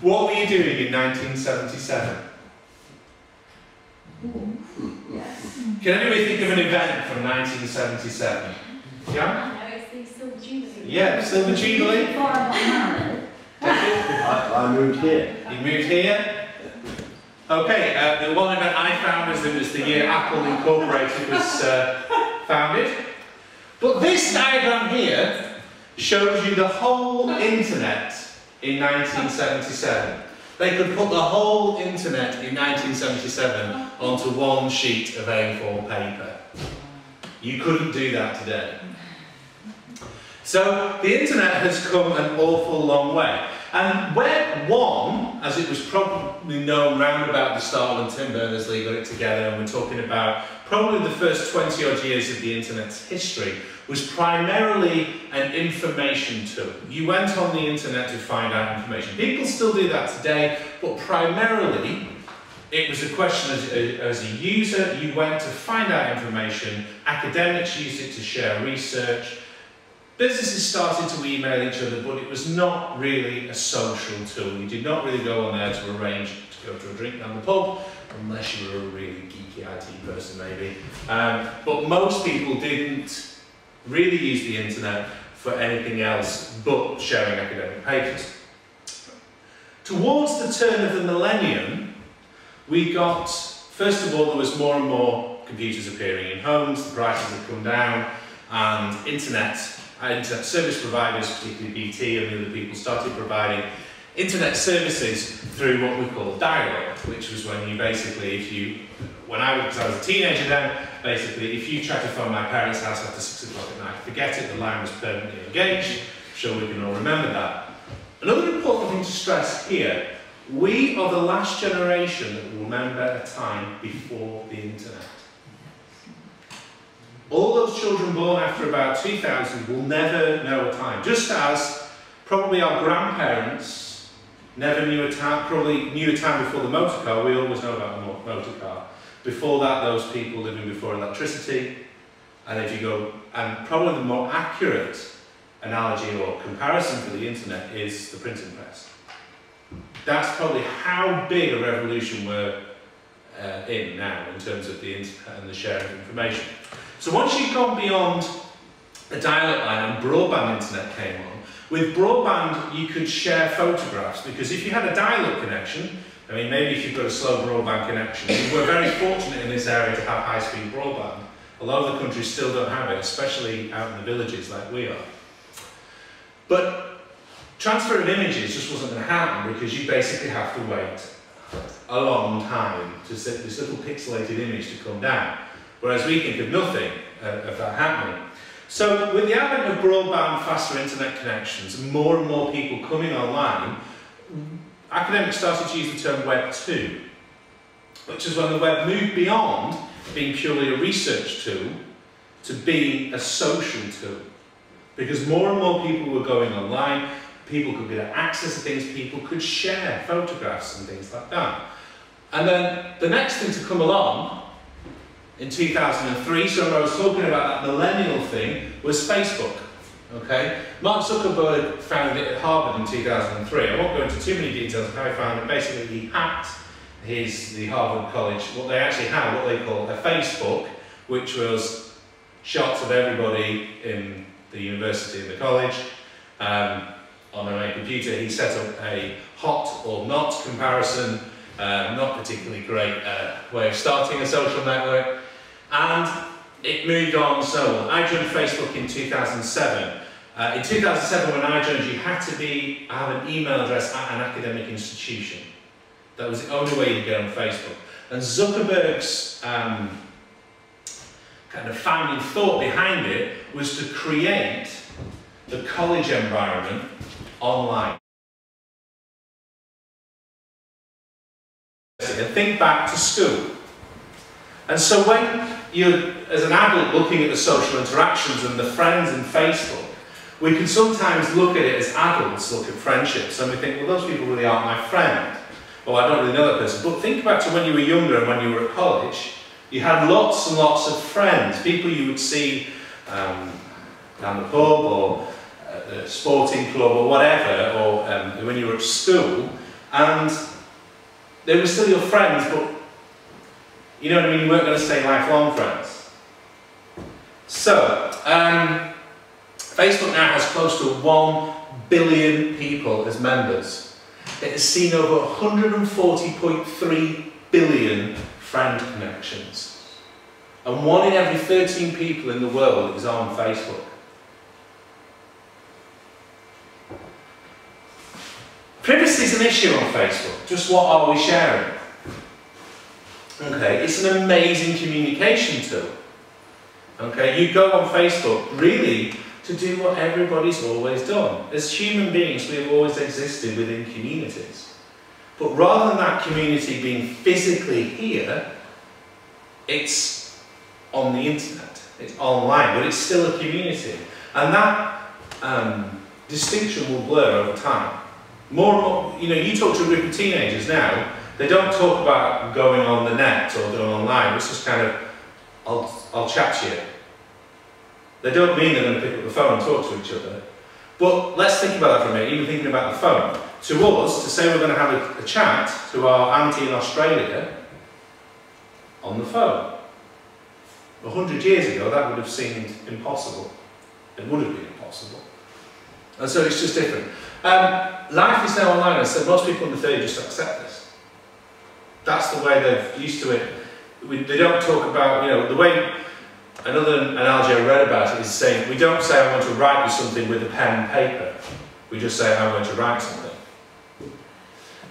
What were you doing in 1977? Yes. Can anybody think of an event from 1977? Yeah? No, it's the Silver Jubilee. Yeah, Silver Jubilee. Before I got married. I moved here. You moved here? Okay, the one event I found was that it was the year Apple Incorporated was founded. But this diagram here shows you the whole internet in 1977. They could put the whole internet in 1977 onto one sheet of A4 paper. You couldn't do that today. So the internet has come an awful long way. And Web 1, as it was probably known round about the start when Tim Berners-Lee got it together, and we're talking about probably the first 20 odd years of the internet's history, was primarily an information tool. You went on the internet to find out information. People still do that today, but primarily it was a question as a user, you went to find out information, academics used it to share research, businesses started to email each other, but it was not really a social tool. You did not really go on there to arrange to go to a drink down the pub, unless you were a really geeky IT person maybe. But most people didn't really use the internet for anything else but sharing academic papers. Towards the turn of the millennium, we got, first of all, there was more and more computers appearing in homes, the prices had come down, and internet service providers, particularly BT and the other people, started providing internet services through what we call dial-up, which was when you basically, when I was a teenager then, basically, if you tried to phone my parents' house after 6 o'clock at night, forget it, the line was permanently engaged. I'm sure we can all remember that. Another important thing to stress here, we are the last generation that will remember a time before the internet. All those children born after about 2000 will never know a time, just as probably our grandparents never knew a time, probably knew a time before the motor car. We always know about the motor car. Before that, those people living before electricity, and if you go, and probably the more accurate analogy or comparison for the internet is the printing press. That's probably how big a revolution we're in now in terms of the internet and the sharing of information. So once you've gone beyond the dial-up line and broadband internet came on, with broadband you could share photographs, because if you had a dial-up connection, I mean maybe if you've got a slow broadband connection, we're very fortunate in this area to have high-speed broadband. A lot of the countries still don't have it, especially out in the villages like we are. But transfer of images just wasn't going to happen because you basically have to wait a long time to set this little pixelated image to come down. Whereas we think of nothing of that happening. So with the advent of broadband, faster internet connections, and more people coming online, academics started to use the term Web 2, which is when the web moved beyond being purely a research tool to be a social tool. Because more and more people were going online, people could get access to things, people could share photographs and things like that. And then the next thing to come along in 2003, so I was talking about that millennial thing, was Facebook. Okay? Mark Zuckerberg founded it at Harvard in 2003. I won't go into too many details of how he found it. Basically, he hacked the Harvard College, what they actually had, what they call a Facebook, which was shots of everybody in the university and the college on a computer. He set up a hot or not comparison, not particularly great way of starting a social network, and it moved on. So I joined Facebook in 2007. In 2007, when I joined, you had to have an email address at an academic institution. That was the only way you could get on Facebook. And Zuckerberg's kind of founding thought behind it was to create the college environment online. And think back to school. And so when you're, as an adult, looking at the social interactions and the friends in Facebook, we can sometimes look at it as adults look at friendships and we think, well, those people really aren't my friend. Or I don't really know that person. But think back to when you were younger and when you were at college, you had lots and lots of friends, people you would see down the pub or at the sporting club or whatever, or when you were at school, And they were still your friends, but you know what I mean, you weren't going to stay lifelong friends. So, Facebook now has close to 1 billion people as members. It has seen over 140.3 billion friend connections. And 1 in every 13 people in the world is on Facebook. Privacy is an issue on Facebook. Just what are we sharing? Okay, it's an amazing communication tool. Okay, you go on Facebook really to do what everybody's always done. As human beings, we have always existed within communities. But rather than that community being physically here, it's on the internet, it's online, but it's still a community. And that distinction will blur over time. More and more, you know, you talk to a group of teenagers now, they don't talk about going on the net or going online, it's just kind of, I'll chat to you. They don't mean they're going to pick up the phone and talk to each other. But let's think about that for a minute, even thinking about the phone. To us, to say we're going to have a chat to our auntie in Australia on the phone. 100 years ago, that would have seemed impossible. It would have been impossible. And so it's just different. Life is now online, and so most people under 30 just accept this. That's the way they're used to it. They don't talk about, you know, the way, another analogy I read about it is saying, we don't say I want to write you something with a pen and paper. We just say I'm going to write something.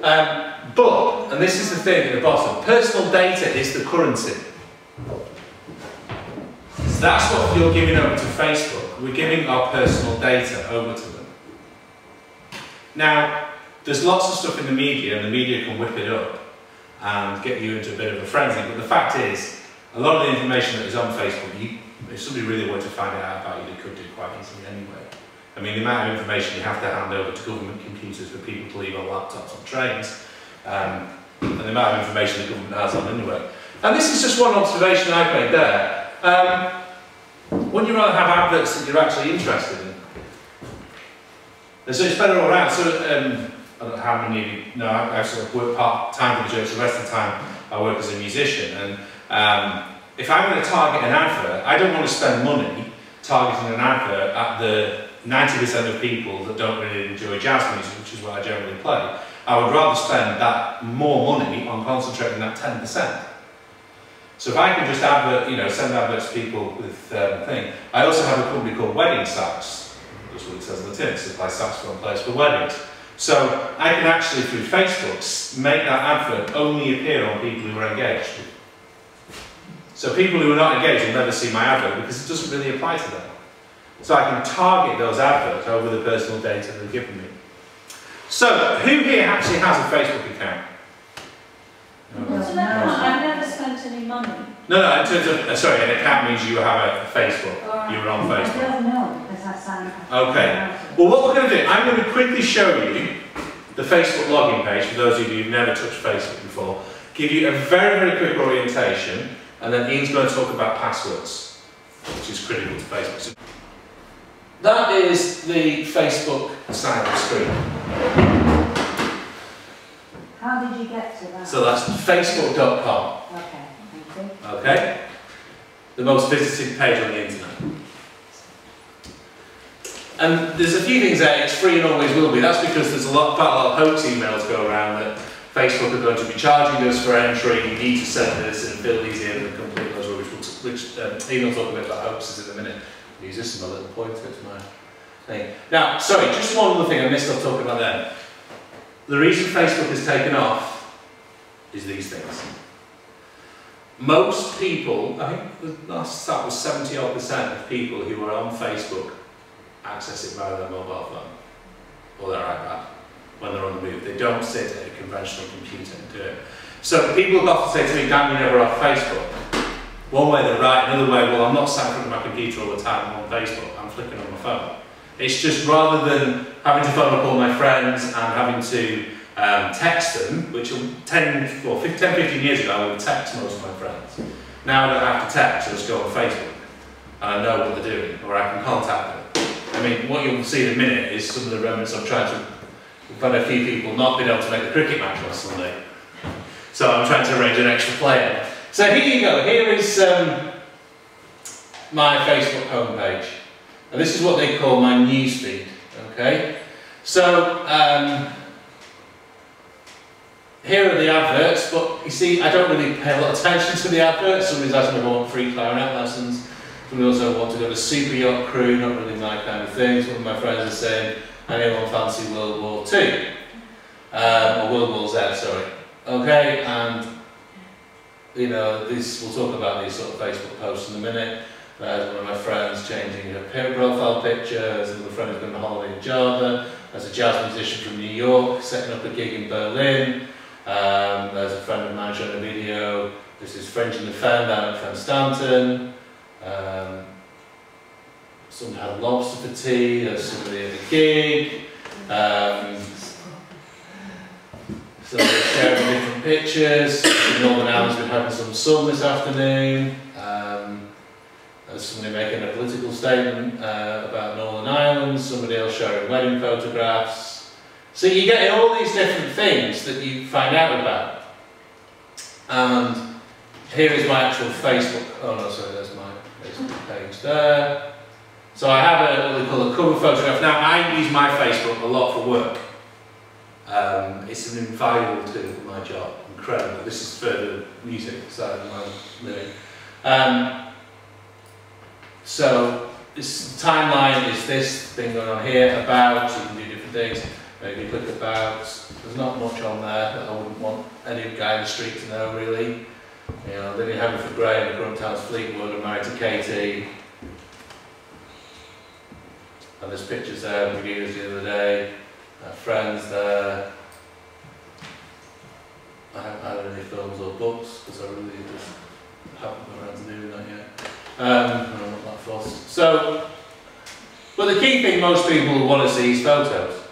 But, and this is the thing at the bottom, personal data is the currency. So that's what you're giving over to Facebook. We're giving our personal data over to them. Now, there's lots of stuff in the media, and the media can whip it up and get you into a bit of a frenzy, but the fact is, a lot of the information that is on Facebook, if somebody really wanted to find out about you, they could do quite easily anyway. I mean, the amount of information you have to hand over to government computers for people to leave on laptops on trains, and the amount of information the government has on anyway. And this is just one observation I've made there. Wouldn't you rather have adverts that you're actually interested in? And so it's better all around. So, I don't know how many of you know, I sort of work part-time for the church, the rest of the time I work as a musician. And if I'm going to target an advert, I don't want to spend money targeting an advert at the 90% of people that don't really enjoy jazz music, which is what I generally play. I would rather spend that more money on concentrating that 10%. So if I can just send adverts to people with thing. I also have a company called Wedding Sax. That's what it says on the tin, supply saxophone players for weddings. So I can actually, through Facebook, make that advert only appear on people who are engaged. So people who are not engaged will never see my advert because it doesn't really apply to them. So I can target those adverts over the personal data they've given me. So, who here actually has a Facebook account? I've never spent any money. No, in terms of, sorry, an account means you have a Facebook. You were on Facebook. I don't know, because I signed up. Okay. Well, what we're going to do, I'm going to quickly show you the Facebook login page for those of you who've never touched Facebook before. Give you a very, very quick orientation, and then Ian's going to talk about passwords, which is critical to Facebook. So that is the Facebook side of the screen. How did you get to that? So that's facebook.com. Okay, thank you. Okay? The most visited page on the internet. And there's a few things there, it's free and always will be. That's because there's quite a lot of hoax emails go around that Facebook are going to be charging us for entry, you need to send this and fill these in and complete those rubbish, which Ian will talk a bit about hoaxes in a minute. I'll use this as my little pointer to my thing. Now, sorry, just one other thing I missed off talking about then. The reason Facebook has taken off is these things. Most people, I think the last stat was 70% of people who are on Facebook access it via their mobile phone or their iPad when they're on the move. They don't sit at a conventional computer and do it. So people have often said to me, Dan, you're never off Facebook. One way they're right, another way, well, I'm not sat in front of my computer all the time, I'm on Facebook, I'm flicking on my phone. It's just rather than having to phone up all my friends and having to text them, which 10, 15 years ago I would text most of my friends. Now I don't have to text, I just go on Facebook and I know what they're doing, or I can contact them. I mean, what you'll see in a minute is some of the remnants I'm trying to we've had a few people not been able to make the cricket match last Sunday. So I'm trying to arrange an extra player. So here you go, here is my Facebook homepage. And this is what they call my newsfeed, okay? So, here are the adverts, but you see, I don't really pay a lot of attention to the adverts. Somebody's asking if I want free clarinet lessons. Somebody also want to go to Super Yacht Crew, not really my kind of thing. Some of my friends are saying, anyone fancy World War II? Or World War Z, sorry. Okay, and you know, we'll talk about these sort of Facebook posts in a minute. There's one of my friends changing her profile picture. There's another friend who's going on holiday in Java. There's a jazz musician from New York setting up a gig in Berlin. There's a friend of mine showing a video. This is French in the Fen down at Fen Stanton. Someone had lobster for tea. There's somebody at a gig. Somebody sharing different pictures. Northern Ireland's been having some sun this afternoon. There's somebody making a political statement about Northern Ireland. Somebody else showing wedding photographs. So you get all these different things that you find out about. And here is my actual Facebook. Oh no, sorry, there's my Facebook page there. So I have what they call a cover photograph. Now I use my Facebook a lot for work. It's an invaluable tool for my job. Incredible. This is for the music side of my living. So this timeline is this thing going on here, about, so you can do different things. Maybe click about. There's not much on there that I wouldn't want any guy in the street to know really. You know, living in Haverford Grey in the current town's Fleetwood, I'm married to Katie. And there's pictures there of McGee's the other day. Friends there. I haven't had any films or books because I really just haven't got around to doing that yet. I'm not that fussed. So, but the key thing most people will want to see is photos.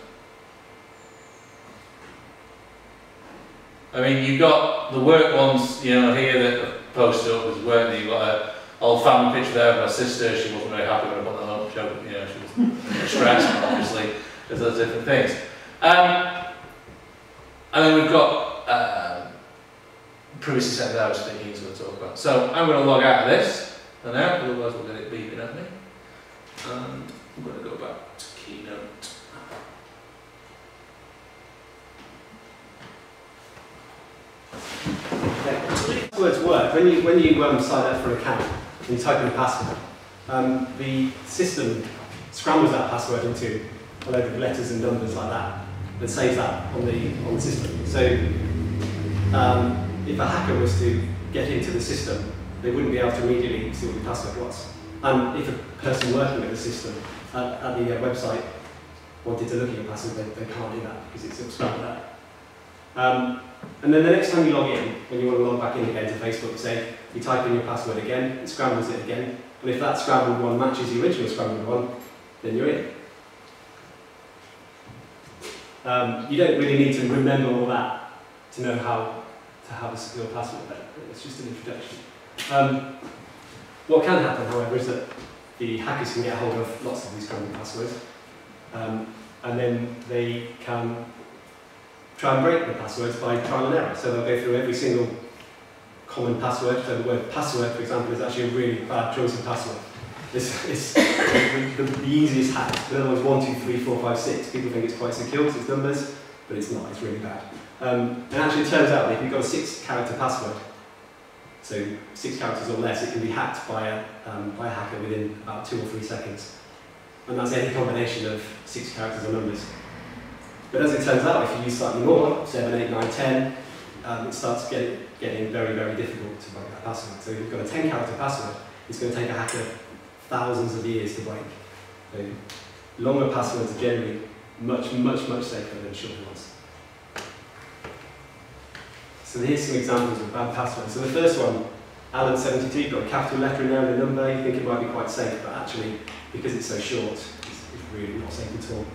I mean, you've got the work ones, you know, here that are posted up as work. You've got an old family picture there of my sister. She wasn't very happy when I put that up. She, you know, she was stressed, obviously. There's those different things. And then we've got privacy settings I was thinking he's going to talk about. So I'm going to log out of this for now, otherwise we'll get it beeping at me. And I'm going to go back to Keynote. Passwords work. When you sign up for an account and you type in a password, the system scrambles that password into a load of letters and numbers like that and saves that on the system. So if a hacker was to get into the system, they wouldn't be able to immediately see what the password was. And if a person working with the system at the website wanted to look at your password, they can't do that because it's scrambled out. And then the next time you log in, when you want to log back in again to Facebook, say you type in your password again, it scrambles it again, and if that scrambled one matches the original scrambled one, then you're in. You don't really need to remember all that to know how to have a secure password, but it's just an introduction. What can happen, however, is that the hackers can get hold of lots of these scrambled passwords, and then they can try and break the passwords by trial and error. So they'll go through every single common password. So the word password, for example, is actually a really bad choice of password. It's the easiest hack. In other words, 1, 2, 3, 4, 5, 6. People think it's quite secure because it's numbers, but it's not. It's really bad. And actually, it turns out that if you've got a 6-character password, so 6 characters or less, it can be hacked by a hacker within about 2 or 3 seconds. And that's any combination of 6 characters or numbers. But as it turns out, if you use slightly more, 7, 8, 9, 10, it starts getting very, very difficult to break that password. So if you've got a 10-character password, it's going to take a hacker thousands of years to break. So longer passwords are generally much, much, much safer than shorter ones. So here's some examples of bad passwords. So the first one, Alan72, got a capital letter in there and a number. You think it might be quite safe, but actually, because it's so short, it's really not safe at all.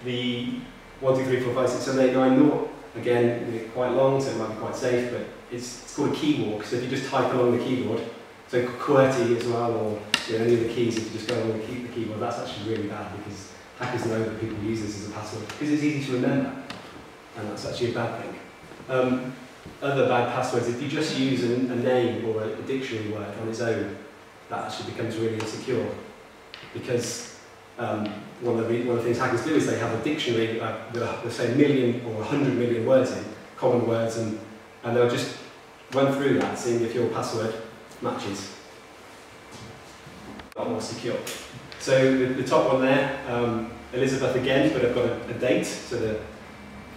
The 1, 2, 3, 4, 5, 6, 7, 8, 9, 0, again, quite long, so it might be quite safe, but it's called a key walk. So if you just type along the keyboard, so QWERTY as well, or any of the keys, if you just go along the keyboard, that's actually really bad because hackers know that people use this as a password because it's easy to remember, and that's actually a bad thing. Other bad passwords, if you just use a name or a dictionary word on its own, that actually becomes really insecure, because one of the things hackers do is they have a dictionary with say 1 million or 100 million words in, common words, and they'll just run through that, seeing if your password matches. A lot more secure. So the top one there, Elizabeth again, but I've got a date, so the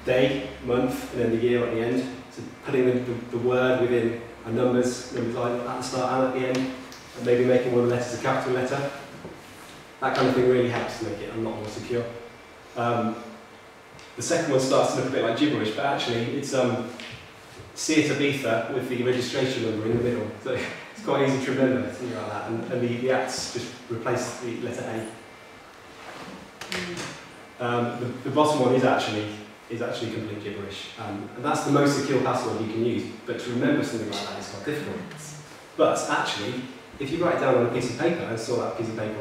day, month, and then the year at the end. So putting the word within a numbers like at the start and at the end, and maybe making one of the letters a capital letter. That kind of thing really helps to make it a lot more secure. The second one starts to look a bit like gibberish, but actually it's Seat Ibiza with the registration number in the middle. So it's quite easy to remember, something like that. And the ats just replace the letter A. The bottom one is actually complete gibberish. And that's the most secure password you can use. But to remember something like that is quite difficult. But actually, if you write it down on a piece of paper and store that piece of paper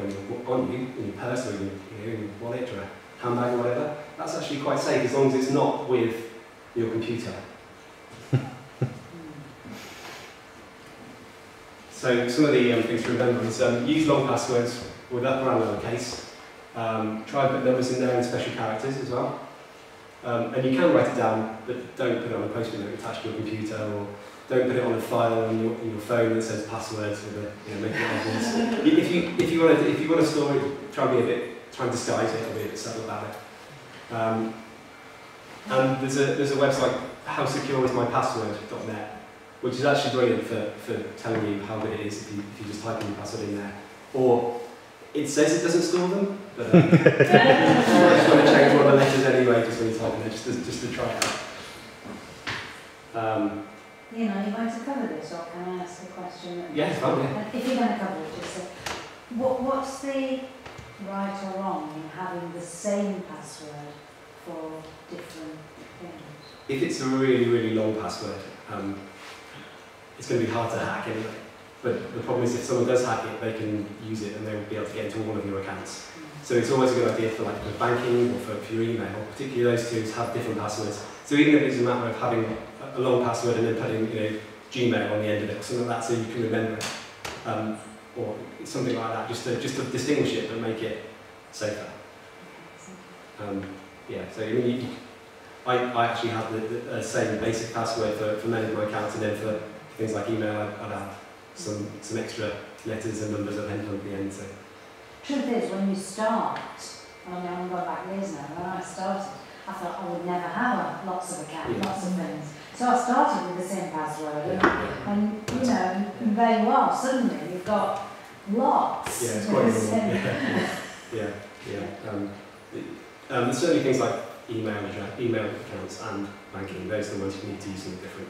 on you, in your purse or in your wallet or a handbag or whatever, that's actually quite safe as long as it's not with your computer. So some of the things to remember is use long passwords with upper and lowercase. Try and put numbers in there and special characters as well. And you can write it down, but don't put it on a post-it note attached to your computer, or don't put it on a file on your phone that says passwords with a make it obvious. if you want to store it, try and disguise it, or be a bit subtle about it. And there's a website, howsecureismypassword.net, which is actually brilliant for telling you how good it is if you just type in your password in there. Or it says it doesn't store them, but I just want to change one of the letters anyway, just when you type in it, just to try it out. You know, you're going to cover this, or can I ask a question? Yes, yeah. If you're going to cover it, just say, what's the right or wrong in having the same password for different things? If it's a really, really long password, it's going to be hard to hack anyway. But the problem is if someone does hack it, they can use it and they will be able to get into all of your accounts. So it's always a good idea for like banking or for your email, particularly those two have different passwords. So even if it's a matter of having a long password and then putting Gmail on the end of it or something like that so you can remember it, or something like that, just to distinguish it but make it safer. Yeah, so I mean, I actually have the same basic password for many of my accounts, and then for things like email I'd have some extra letters and numbers appended at the end. So. Truth is, when you start, I mean, I'm going back years now, when I started, I thought I would never have lots of accounts, lots of things. So I started with the same password, and you know, there you are, suddenly you've got lots. Yeah, it's quite normal. There's certainly things like email accounts and banking, those are the ones you need to use something different.